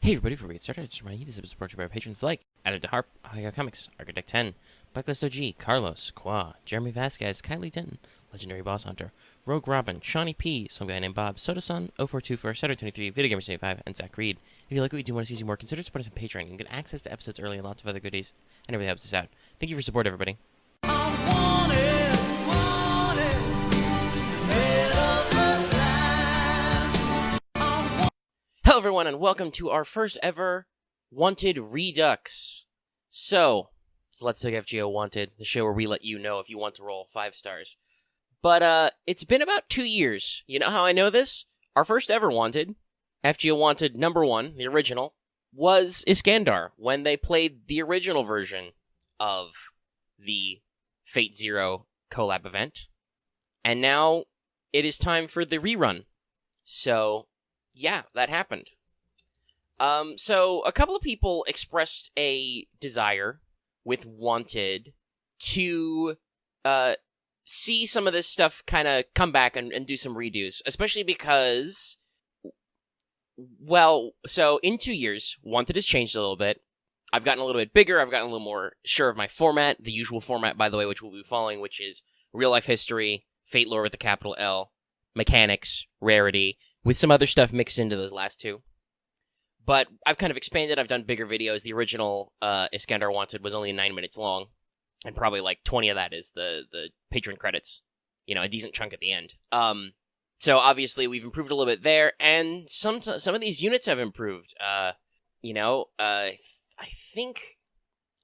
Hey everybody, before we get started, I just remind you this episode is brought to you by our patrons like Added to Harp, Higher Comics, Architect 10, Blacklist OG, Carlos, Qua, Jeremy Vasquez, Kylie Denton, Legendary Boss Hunter, Rogue Robin, Shawnee P, some guy named Bob, Soda-san, 0424, Saturday 23, Video Gamer 75, and Zach Reed. If you like what we do and want to see more, consider supporting us on Patreon. You can get access to episodes early and lots of other goodies, and it really helps us out. Thank you for support, everybody. Hello everyone, and welcome to our first ever Wanted Redux. So let's take FGO Wanted, the show where we let you know if you want to roll 5 stars. But it's been about 2 years. You know how I know this? Our first ever Wanted, FGO Wanted number 1, the original, was Iskandar, when they played the original version of the Fate Zero collab event. And now it is time for the rerun. So yeah, that happened. So a couple of people expressed a desire with Wanted to see some of this stuff kind of come back and do some redos, especially because, well, so in 2 years, Wanted has changed a little bit. I've gotten a little bit bigger, I've gotten a little more sure of my format, the usual format, by the way, which we'll be following, which is real-life history, Fate lore with a capital L, mechanics, rarity, with some other stuff mixed into those last two. But I've kind of expanded. I've done bigger videos. The original Iskandar Wanted was only 9 minutes long, and probably like 20 of that is the patron credits. You know, a decent chunk at the end. So obviously we've improved a little bit there, and some of these units have improved. I think,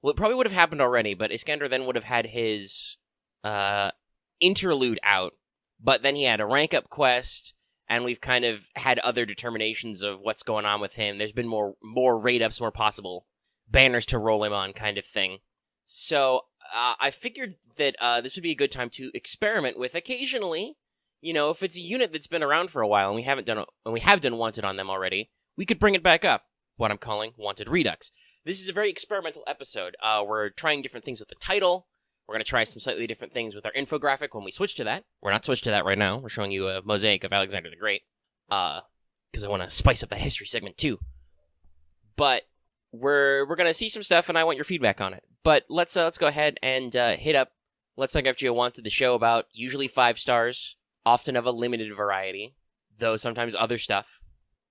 well, it probably would have happened already, but Iskandar then would have had his interlude out, but then he had a rank up quest. And we've kind of had other determinations of what's going on with him. There's been more raid ups, more possible banners to roll him on, kind of thing. So I figured that this would be a good time to experiment with occasionally. You know, if it's a unit that's been around for a while and we have done Wanted on them already, we could bring it back up. What I'm calling Wanted Redux. This is a very experimental episode. We're trying different things with the title. We're going to try some slightly different things with our infographic when we switch to that. We're not switched to that right now. We're showing you a mosaic of Alexander the Great. Because I want to spice up that history segment too. But we're going to see some stuff and I want your feedback on it. But let's go ahead and hit up Let's Talk FGO Wanted, the show about usually 5 stars, often of a limited variety, though sometimes other stuff.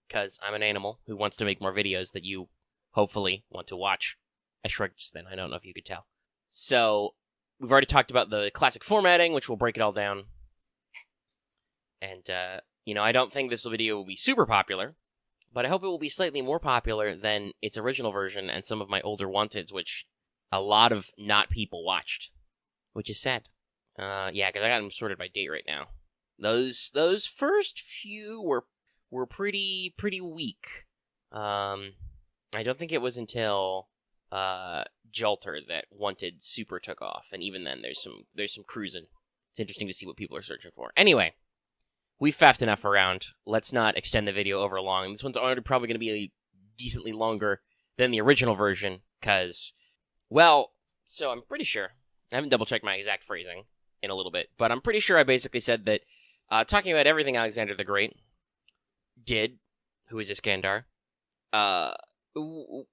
Because I'm an animal who wants to make more videos that you hopefully want to watch. I shrugged just then. I don't know if you could tell. So we've already talked about the classic formatting, which will break it all down. And, I don't think this video will be super popular, but I hope it will be slightly more popular than its original version and some of my older Wanteds, which a lot of not people watched, which is sad. Yeah, because I got them sorted by date right now. Those first few were pretty weak. I don't think it was until Jolter that Wanted super took off, and even then there's some cruising. It's interesting to see what people are searching for. Anyway, we've faffed enough around. Let's not extend the video over long. This one's already probably going to be decently longer than the original version, because, well, so I'm pretty sure, I haven't double-checked my exact phrasing in a little bit, but I'm pretty sure I basically said that talking about everything Alexander the Great did, who is Iskandar,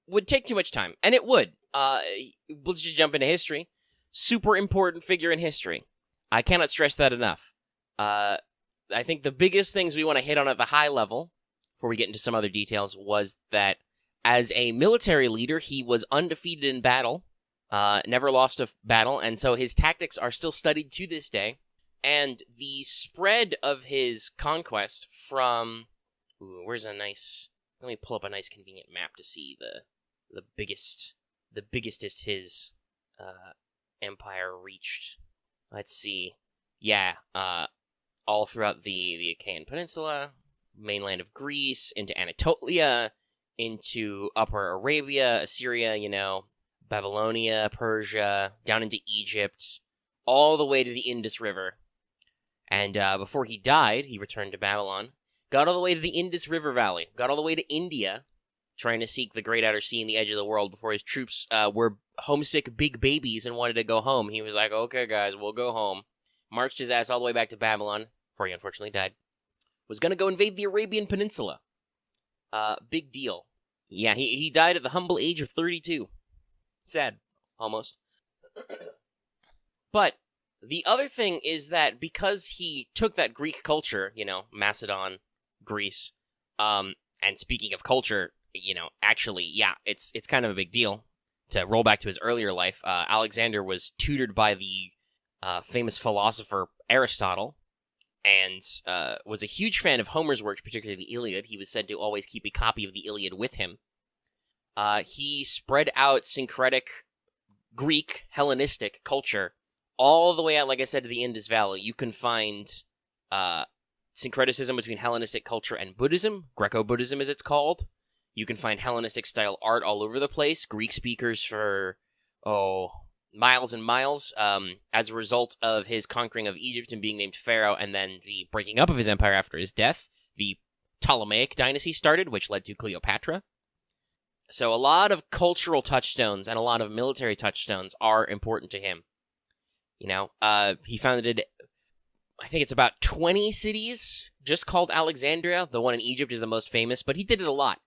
would take too much time, and it would. Let's just jump into history. Super important figure in history. I cannot stress that enough. I think the biggest things we want to hit on at the high level, before we get into some other details, was that as a military leader, he was undefeated in battle, never lost a battle, and so his tactics are still studied to this day. And the spread of his conquest from... where's a nice... Let me pull up a nice convenient map to see the biggest his empire reached. Let's see. Yeah, all throughout the Achaean Peninsula, mainland of Greece, into Anatolia, into Upper Arabia, Assyria, Babylonia, Persia, down into Egypt, all the way to the Indus River. And before he died, he returned to Babylon. Got all the way to the Indus River Valley. Got all the way to India, trying to seek the Great Outer Sea and the edge of the world before his troops were homesick big babies and wanted to go home. He was like, okay, guys, we'll go home. Marched his ass all the way back to Babylon, before he unfortunately died. Was going to go invade the Arabian Peninsula. Big deal. Yeah, he died at the humble age of 32. Sad, almost. But the other thing is that because he took that Greek culture, Macedon, Greece, and speaking of culture, actually, yeah, it's kind of a big deal. To roll back to his earlier life, Alexander was tutored by the famous philosopher Aristotle, and was a huge fan of Homer's works, particularly the Iliad. He was said to always keep a copy of the Iliad with him. He spread out syncretic Greek Hellenistic culture all the way out, like I said, to the Indus Valley. You can find syncretism between Hellenistic culture and Buddhism, Greco-Buddhism as it's called. You can find Hellenistic-style art all over the place, Greek speakers for, miles and miles, as a result of his conquering of Egypt and being named Pharaoh, and then the breaking up of his empire after his death. The Ptolemaic dynasty started, which led to Cleopatra. So a lot of cultural touchstones and a lot of military touchstones are important to him. He founded, I think it's about 20 cities just called Alexandria. The one in Egypt is the most famous, but he did it a lot.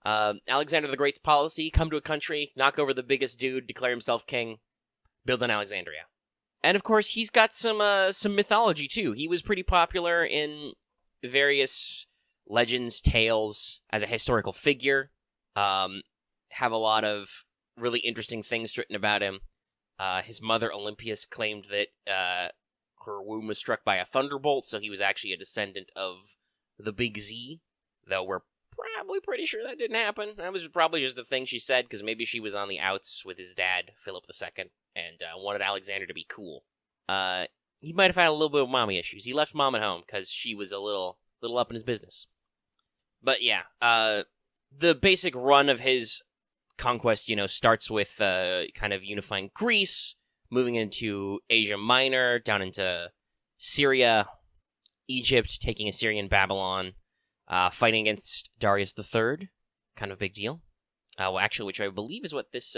Alexander the Great's policy: come to a country, knock over the biggest dude, declare himself king, build an Alexandria. And of course, he's got some mythology too. He was pretty popular in various legends, tales as a historical figure. Have a lot of really interesting things written about him. His mother, Olympias, claimed that her womb was struck by a thunderbolt, so he was actually a descendant of the Big Z, though we're probably pretty sure that didn't happen. That was probably just the thing she said, because maybe she was on the outs with his dad, Philip II, and wanted Alexander to be cool. He might have had a little bit of mommy issues. He left mom at home because she was a little up in his business. But yeah, the basic run of his conquest, starts with kind of unifying Greece, moving into Asia Minor, down into Syria, Egypt, taking Assyrian Babylon, fighting against Darius III, kind of a big deal. Which I believe is what this,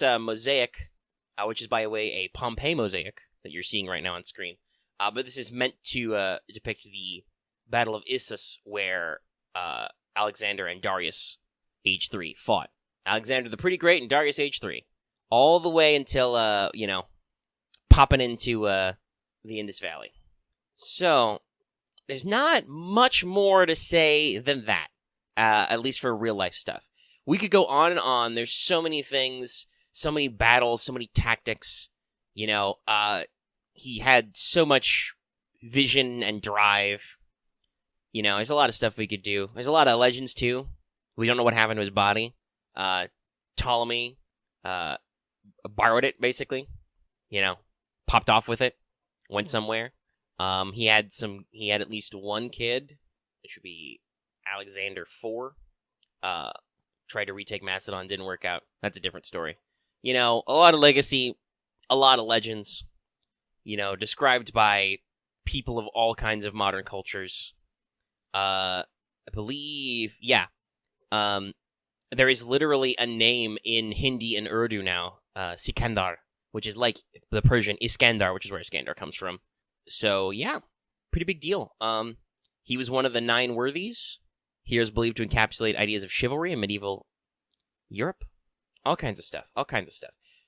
mosaic, which is, by the way, a Pompeii mosaic that you're seeing right now on screen. But this is meant to depict the Battle of Issus, where Alexander and Darius, age 3, fought. Alexander the Pretty Great and Darius, age 3. All the way until, popping into the Indus Valley. So, there's not much more to say than that, at least for real-life stuff. We could go on and on. There's so many things, so many battles, so many tactics. He had so much vision and drive. There's a lot of stuff we could do. There's a lot of legends, too. We don't know what happened to his body. Ptolemy borrowed it, basically. Popped off with it. Went somewhere. He had at least one kid. It should be Alexander IV. Tried to retake Macedon, didn't work out. That's a different story. A lot of legacy, a lot of legends, described by people of all kinds of modern cultures. I believe, there is literally a name in Hindi and Urdu now, Sikandar, which is like the Persian Iskandar, which is where Iskandar comes from. So, yeah, pretty big deal. He was one of the 9 worthies. He is believed to encapsulate ideas of chivalry in medieval Europe. All kinds of stuff.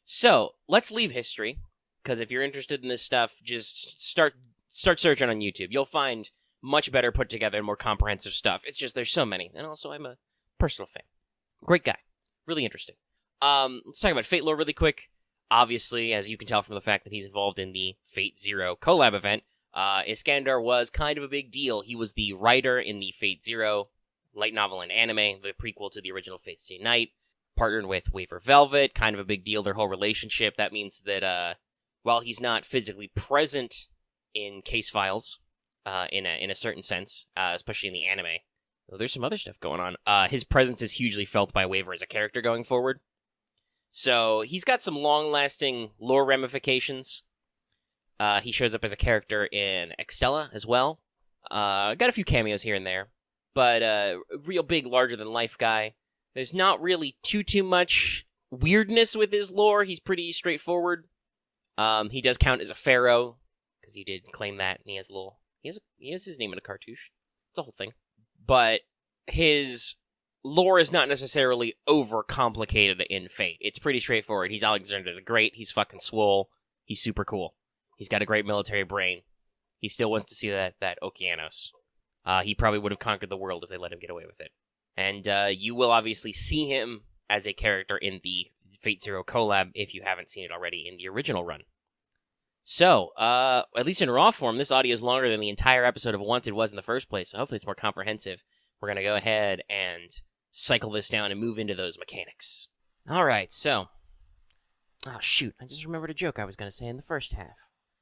So, let's leave history, because if you're interested in this stuff, just start searching on YouTube. You'll find much better put together and more comprehensive stuff. It's just there's so many. And also, I'm a personal fan. Great guy. Really interesting. Let's talk about Fate lore really quick. Obviously, as you can tell from the fact that he's involved in the Fate Zero collab event, Iskandar was kind of a big deal. He was the writer in the Fate Zero light novel and anime, the prequel to the original Fate Stay Night, partnered with Wafer Velvet, kind of a big deal, their whole relationship. That means that while he's not physically present in case files, in a certain sense, especially in the anime, there's some other stuff going on. His presence is hugely felt by Waver as a character going forward. So he's got some long-lasting lore ramifications. He shows up as a character in Extella as well. Got a few cameos here and there, but a real big, larger-than-life guy. There's not really too much weirdness with his lore. He's pretty straightforward. He does count as a pharaoh because he did claim that, and he has his name in a cartouche. It's a whole thing. But his lore is not necessarily overcomplicated in Fate. It's pretty straightforward. He's Alexander the Great. He's fucking swole. He's super cool. He's got a great military brain. He still wants to see that Okeanos. He probably would have conquered the world if they let him get away with it. And you will obviously see him as a character in the Fate Zero collab if you haven't seen it already in the original run. So, at least in raw form, this audio is longer than the entire episode of Wanted was in the first place, so hopefully it's more comprehensive. We're going to go ahead and cycle this down and move into those mechanics. Alright, so... Oh, shoot, I just remembered a joke I was going to say in the first half.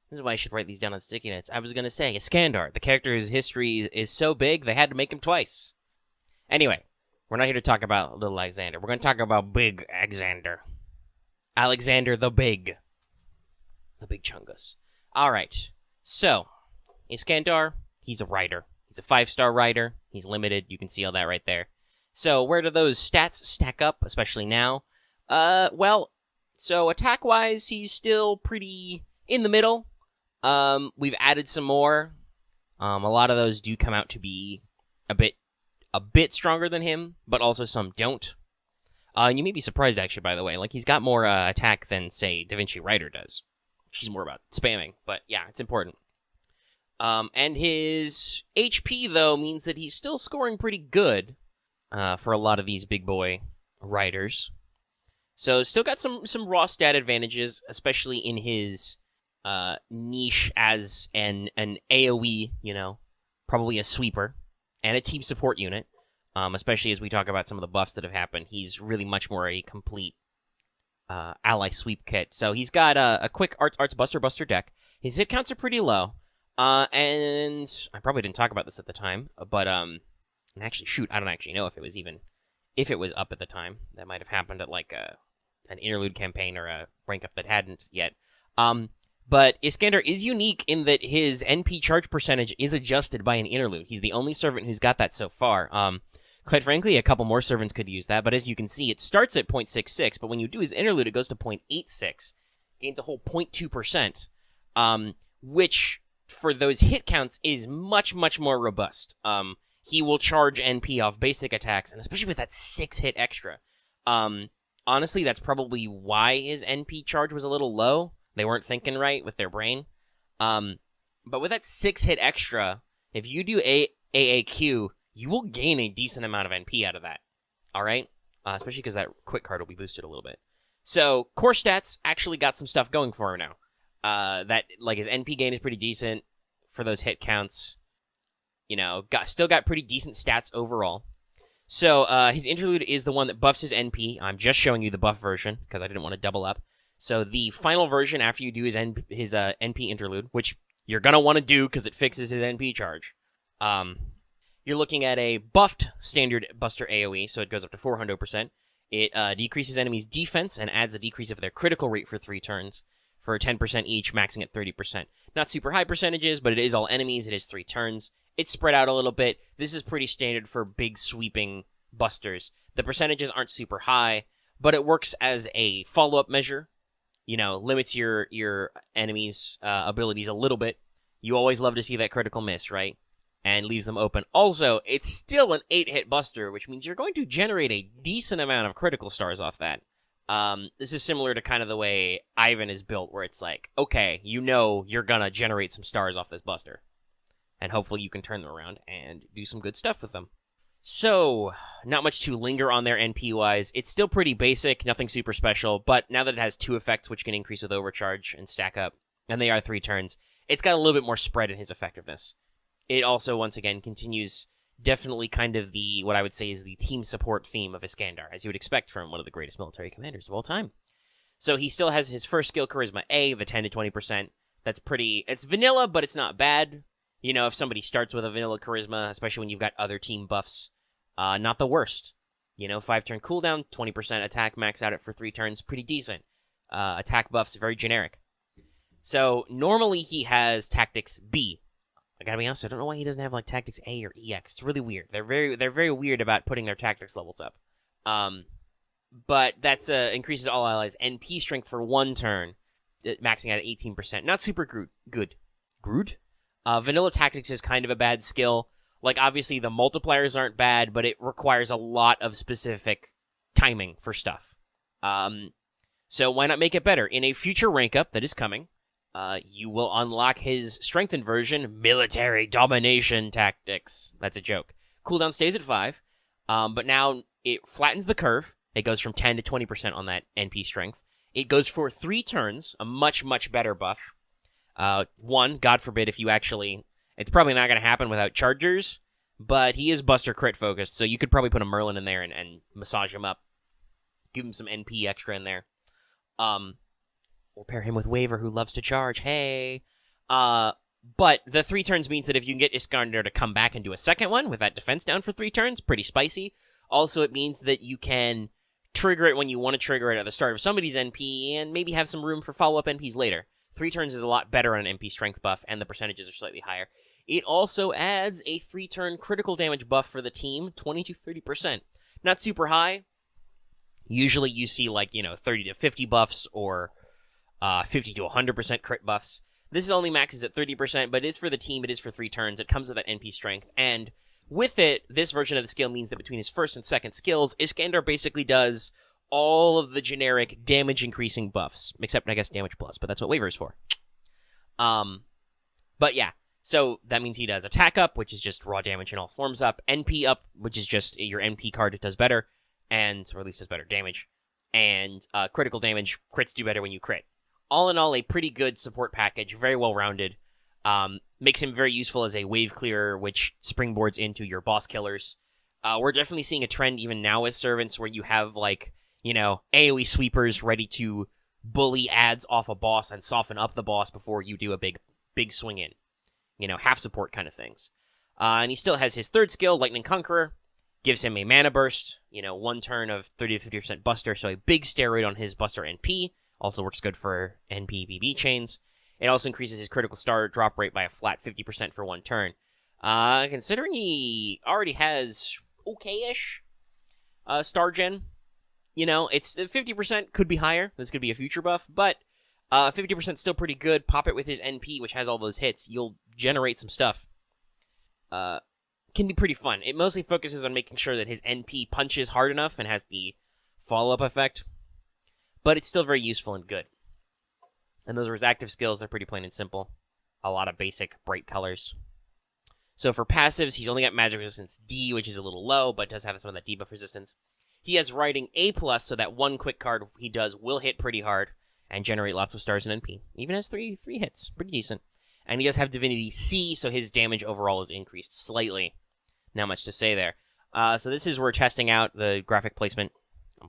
This is why I should write these down on sticky notes. I was going to say, Iskandar, the character's history is so big, they had to make him twice. Anyway, we're not here to talk about little Alexander. We're going to talk about big Alexander. Alexander the Big. The Big Chungus. Alright, so, Iskandar, he's a rider. He's a 5-star rider. He's limited. You can see all that right there. So, where do those stats stack up, especially now? Well, so attack-wise, he's still pretty in the middle. We've added some more. A lot of those do come out to be a bit stronger than him, but also some don't. You may be surprised, actually, by the way. Like, he's got more attack than, say, Da Vinci Rider does. She's more about spamming, but yeah, it's important. And his HP, though, means that he's still scoring pretty good for a lot of these big boy riders. So, still got some raw stat advantages, especially in his niche as an AoE, probably a sweeper, and a team support unit, especially as we talk about some of the buffs that have happened. He's really much more a complete ally sweep kit. So, he's got a quick Arts Buster deck. His hit counts are pretty low. And I probably didn't talk about this at the time, but, and actually, shoot, I don't actually know if it was up at the time. That might have happened at, like, an interlude campaign or a rank up that hadn't yet. But Iskandar is unique in that his NP charge percentage is adjusted by an interlude. He's the only servant who's got that so far. Quite frankly, a couple more servants could use that, but as you can see, it starts at 0.66, but when you do his interlude, it goes to 0.86. Gains a whole 0.2%, which... for those hit counts, is much, much more robust. He will charge NP off basic attacks, and especially with that 6 hit extra. Honestly, that's probably why his NP charge was a little low. They weren't thinking right with their brain. But with that 6 hit extra, if you do AAQ, you will gain a decent amount of NP out of that. Alright? Especially because that quick card will be boosted a little bit. So, core stats actually got some stuff going for him now. That, like, his NP gain is pretty decent for those hit counts. Still got pretty decent stats overall. So, his interlude is the one that buffs his NP. I'm just showing you the buff version, because I didn't want to double up. So, the final version, after you do his NP interlude, which you're gonna want to do, because it fixes his NP charge, you're looking at a buffed standard Buster AoE, so it goes up to 400%. It decreases enemies' defense, and adds a decrease of their critical rate for 3 turns. For 10% each, maxing at 30%. Not super high percentages, but it is all enemies. It is 3 turns. It's spread out a little bit. This is pretty standard for big sweeping busters. The percentages aren't super high, but it works as a follow-up measure. Limits your enemies' abilities a little bit. You always love to see that critical miss, right? And leaves them open. Also, it's still an 8-hit buster, which means you're going to generate a decent amount of critical stars off that. This is similar to kind of the way Ivan is built, where it's like, okay, you're gonna generate some stars off this buster. And hopefully you can turn them around and do some good stuff with them. So, not much to linger on there NP-wise. It's still pretty basic, nothing super special, but now that it has 2 effects, which can increase with overcharge and stack up, and they are 3 turns, it's got a little bit more spread in his effectiveness. It also, once again, continues definitely kind of what I would say is the team support theme of Iskandar, as you would expect from one of the greatest military commanders of all time. So he still has his first skill, Charisma A, the 10 to 20%. It's vanilla, but it's not bad. If somebody starts with a vanilla Charisma, especially when you've got other team buffs, not the worst. 5-turn cooldown, 20% attack, max out it for 3 turns, pretty decent. Attack buffs, very generic. So normally he has Tactics B. I gotta be honest, I don't know why he doesn't have, like, Tactics A or EX. It's really weird. They're very weird about putting their tactics levels up. But that's increases all allies' NP strength for 1 turn, maxing out at 18%. Not super good. Vanilla Tactics is kind of a bad skill. Like, obviously, the multipliers aren't bad, but it requires a lot of specific timing for stuff. So why not make it better? In a future rank up that is coming, you will unlock his strengthened version, Military Domination Tactics. That's a joke. Cooldown stays at 5, but now it flattens the curve. It goes from 10 to 20% on that NP strength. It goes for 3 turns, a much, much better buff. One, God forbid if you actually... It's probably not going to happen without chargers, but he is Buster crit focused, so you could probably put a Merlin in there and massage him up. Give him some NP extra in there. Or pair him with Waver, who loves to charge. Hey! But the 3 turns means that if you can get Iskandar to come back and do a second one with that defense down for 3 turns, pretty spicy. Also, it means that you can trigger it when you want to trigger it at the start of somebody's NP, and maybe have some room for follow-up NPs later. 3 turns is a lot better on an NP strength buff, and the percentages are slightly higher. It also adds a 3-turn critical damage buff for the team, 20 to 30%. Not super high. Usually you see, 30 to 50 buffs, or 50 to 100% crit buffs. This is only maxes at 30%, but it is for the team, it is for 3 turns. It comes with that NP strength, and with it, this version of the skill means that between his first and second skills, Iskandar basically does all of the generic damage-increasing buffs, except, I guess, damage plus, but that's what Waver is for. But yeah, so that means he does attack up, which is just raw damage in all forms up, NP up, which is just your NP card does better, or at least does better damage, and critical damage, crits do better when you crit. All in all, a pretty good support package, very well-rounded. Makes him very useful as a wave clearer, which springboards into your boss killers. We're definitely seeing a trend even now with servants where you have, AoE sweepers ready to bully adds off a boss and soften up the boss before you do a big swing in. Half support kind of things. And he still has his 3rd skill, Lightning Conqueror. Gives him a mana burst, 1 turn of 30 to 50% Buster, so a big steroid on his Buster NP. Also works good for NP BB chains. It also increases his critical star drop rate by a flat 50% for 1 turn. Considering he already has okay-ish star gen, it's 50% could be higher. This could be a future buff, but 50% still pretty good. Pop it with his NP, which has all those hits. You'll generate some stuff. Can be pretty fun. It mostly focuses on making sure that his NP punches hard enough and has the follow-up effect, but it's still very useful and good. And those are his active skills. They're pretty plain and simple. A lot of basic bright colors. So for passives, he's only got magic resistance D, which is a little low, but does have some of that debuff resistance. He has Riding A+, so that 1 quick card he does will hit pretty hard and generate lots of stars in NP. Even has 3 hits. Pretty decent. And he does have Divinity C, so his damage overall is increased slightly. Not much to say there. So this is where we're testing out the graphic placement.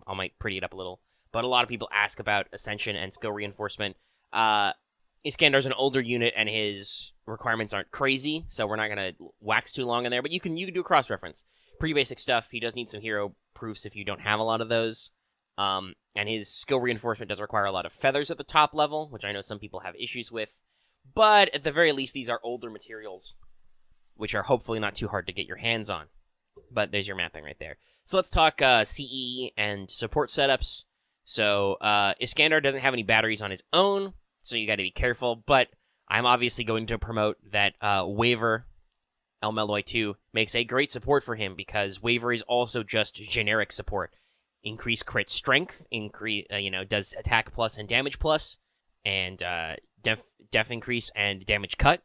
I might pretty it up a little. But a lot of people ask about Ascension and skill reinforcement. Iskandar's an older unit, and his requirements aren't crazy, so we're not going to wax too long in there, but you can do a cross-reference. Pretty basic stuff. He does need some hero proofs if you don't have a lot of those. And his skill reinforcement does require a lot of feathers at the top level, which I know some people have issues with. But at the very least, these are older materials, which are hopefully not too hard to get your hands on. But there's your mapping right there. So let's talk CE and support setups. So Iskandar doesn't have any batteries on his own, so you got to be careful. But I'm obviously going to promote that Waver, El Meloy 2, makes a great support for him, because Waver is also just generic support. Increase crit strength, does attack plus and damage plus, and def increase and damage cut.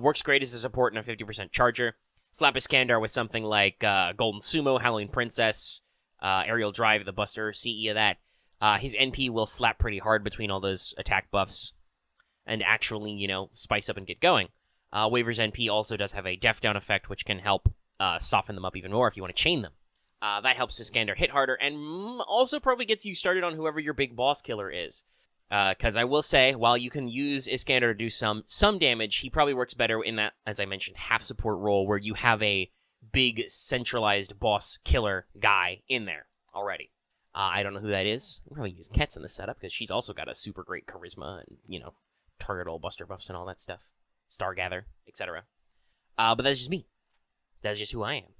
Works great as a support and a 50% charger. Slap Iskandar with something like Golden Sumo, Howling Princess, Aerial Drive, the Buster, CE of that. His NP will slap pretty hard between all those attack buffs and actually, spice up and get going. Waver's NP also does have a def down effect, which can help soften them up even more if you want to chain them. That helps Iskandar hit harder, and also probably gets you started on whoever your big boss killer is. Because I will say, while you can use Iskandar to do some damage, he probably works better in that, as I mentioned, half support role where you have a big centralized boss killer guy in there already. I don't know who that is. I'll probably use Ketz in the setup, because she's also got a super great charisma and, target all buster buffs and all that stuff. Stargather, etc. But that's just me. That's just who I am.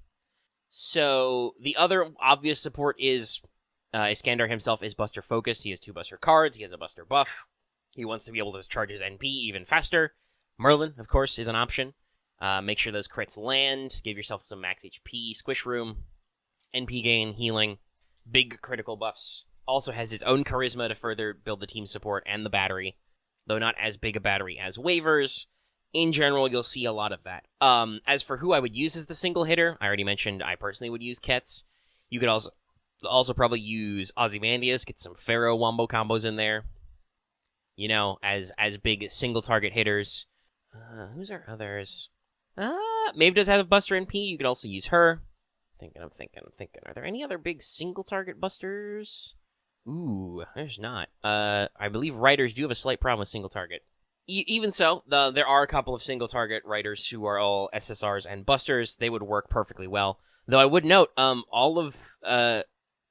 So, the other obvious support is Iskandar himself is Buster focused. He has 2 Buster cards. He has a Buster buff. He wants to be able to charge his NP even faster. Merlin, of course, is an option. Make sure those crits land. Give yourself some max HP, squish room, NP gain, healing, big critical buffs. Also has his own charisma to further build the team support and the battery, though not as big a battery as waivers. In general, you'll see a lot of that. As for who I would use as the single hitter, I already mentioned I personally would use Kets. You could also probably use Ozymandias, get some Pharaoh wombo combos in there. You know, as big single target hitters. Who's our others? Maeve does have a Buster NP. You could also use her. I'm thinking. Are there any other big single target busters? Ooh, there's not. I believe Riders do have a slight problem with single target. Even so, there are a couple of single target Riders who are all SSRs and busters. They would work perfectly well. Though I would note, all of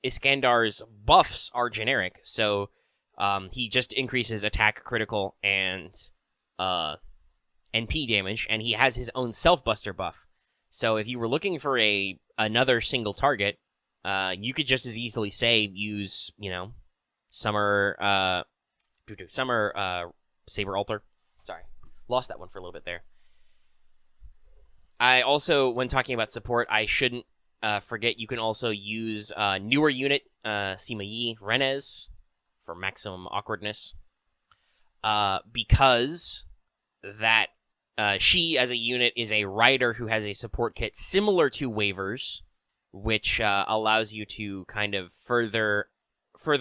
Iskandar's buffs are generic, so he just increases attack, critical, and NP damage, and he has his own self-buster buff. So if you were looking for another single target, you could just as easily say use, Summer Saber Altar. Sorry, lost that one for a little bit there. I also, when talking about support, I shouldn't forget you can also use newer unit, Sima Yi Renez, for maximum awkwardness. Because that she, as a unit, is a rider who has a support kit similar to waivers, which allows you to kind of further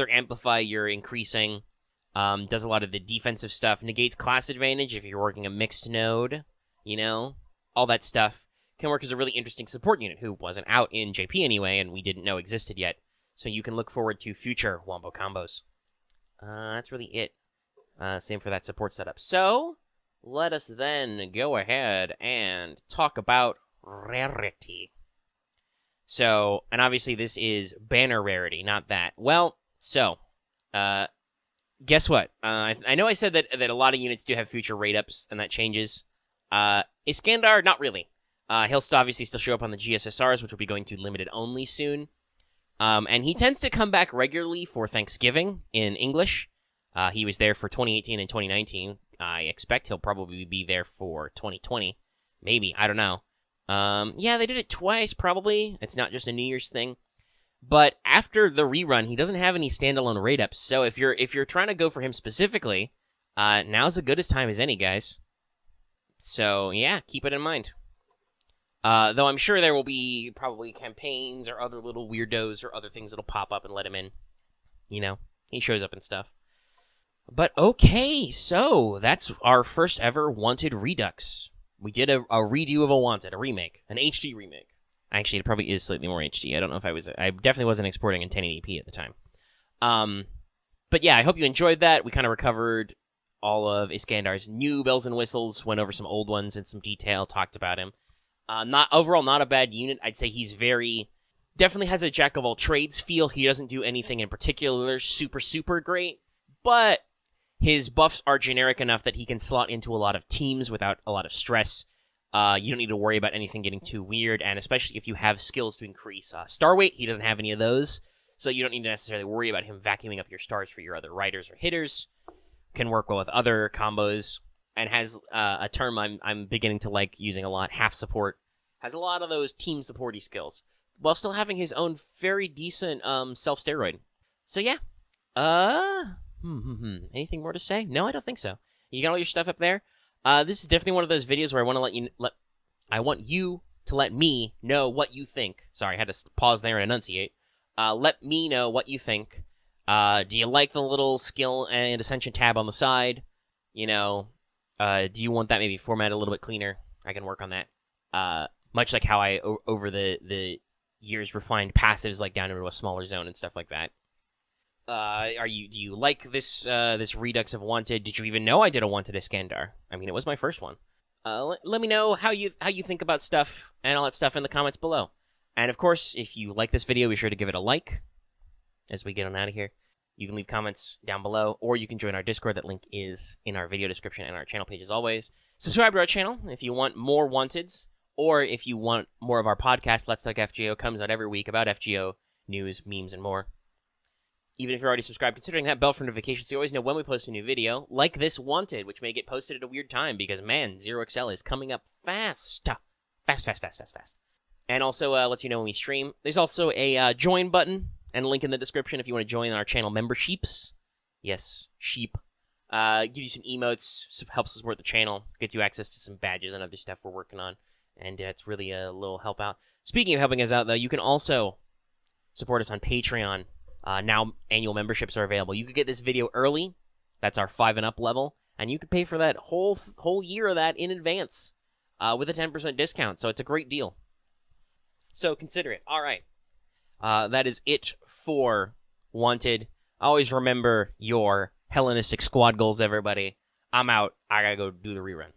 amplify your increasing. Does a lot of the defensive stuff, negates class advantage if you're working a mixed node, all that stuff. Can work as a really interesting support unit who wasn't out in JP anyway, and we didn't know existed yet. So you can look forward to future wombo combos. That's really it. Same for that support setup. So, let us then go ahead and talk about Rarity. So, and obviously this is banner Rarity, not that. Well, so, guess what? I know I said that a lot of units do have future rate ups, and that changes. Iskandar, not really. He'll obviously still show up on the GSSRs, which will be going to limited only soon. And he tends to come back regularly for Thanksgiving in English. He was there for 2018 and 2019. I expect he'll probably be there for 2020. Maybe, I don't know. Yeah, they did it twice, probably. It's not just a New Year's thing. But after the rerun, he doesn't have any standalone rate ups. So if you're trying to go for him specifically, now's as good a time as any, guys. So yeah, keep it in mind. Though I'm sure there will be probably campaigns or other little weirdos or other things that'll pop up and let him in. He shows up and stuff. But okay, so that's our first ever Wanted Redux. We did a redo of a Wanted, a remake, an HD remake. Actually, it probably is slightly more HD. I don't know if I definitely wasn't exporting in 1080p at the time. But yeah, I hope you enjoyed that. We kind of recovered all of Iskandar's new bells and whistles, went over some old ones in some detail, talked about him. Not a bad unit. I'd say he's definitely has a jack of all trades feel. He doesn't do anything in particular super great, but his buffs are generic enough that he can slot into a lot of teams without a lot of stress. You don't need to worry about anything getting too weird, and especially if you have skills to increase star weight, he doesn't have any of those, so you don't need to necessarily worry about him vacuuming up your stars for your other riders or hitters. Can work well with other combos, and has a term I'm beginning to like using a lot, half support. Has a lot of those team supporty skills, while still having his own very decent self-steroid. So yeah. Anything more to say? No, I don't think so. You got all your stuff up there? This is definitely one of those videos where I want you to let me know what you think. Sorry, I had to pause there and enunciate. Let me know what you think. Do you like the little skill and ascension tab on the side? Do you want that maybe formatted a little bit cleaner? I can work on that. Much like how I, over the years, refined passives like down into a smaller zone and stuff like that. Do you like this Redux of Wanted? Did you even know I did a Wanted Iskandar? I mean, it was my first one. Let me know how you think about stuff and all that stuff in the comments below. And of course, if you like this video, be sure to give it a like as we get on out of here. You can leave comments down below, or you can join our Discord. That link is in our video description and our channel page as always. Subscribe to our channel if you want more Wanteds, or if you want more of our podcast, Let's Talk FGO, comes out every week about FGO, news, memes, and more. Even if you're already subscribed, considering that bell for notifications so you always know when we post a new video, like this Wanted, which may get posted at a weird time because, man, 0XL is coming up fast. Fast. And also lets you know when we stream. There's also a join button and a link in the description if you want to join our channel memberships. Yes, sheep. Gives you some emotes, helps support the channel, gets you access to some badges and other stuff we're working on, and it's really a little help out. Speaking of helping us out, though, you can also support us on Patreon. Now annual memberships are available. You could get this video early. That's our 5 and up level, and you could pay for that whole year of that in advance with a 10% discount. So it's a great deal. So consider it. All right, that is it for Wanted. Always remember your Hellenistic squad goals, everybody. I'm out. I gotta go do the rerun.